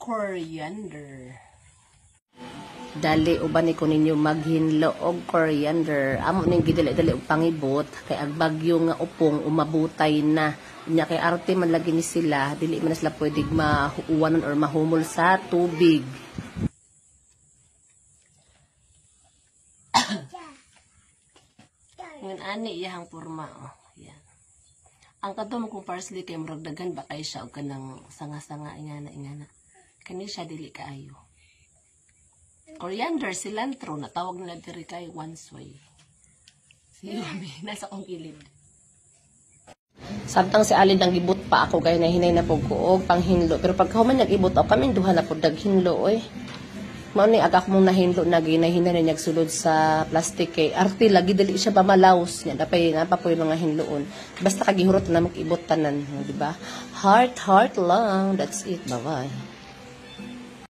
coriander. Dali uban ni ko ninyo maghinlo og coriander. Amo ning gidali-dali og pangibot kay ang bagyo nga upong umabutay na. Nya kay arte man lagi ni sila, dili man sila pwedeng mahuwanon or mahumol sa tubig. Ngan ani iyang porma oh. Yan. Ang kadto kung parsley kay murag daghan ba kay siya og kanang sanga-sanga ingana. Kani siya dili kaayo. Coriander, cilantro, natawag nila diri kay wansway. Silumi, nasa kong kilid. Samtang si Alin ang ibot pa ako, kaya nahinay na po ko panghinlo. Pero pag kauman nag-ibot ako, kami duha na po daghinlo, oy. Mauni agak mong nahinlo na ginahinay na nagsulod sa plastic kay arte lagi dali siya pamalaos niya dapay nga pa po yung mga hinloon basta kagihurot na mag-ibot tanan di ba heart lang, that's it, bye bye.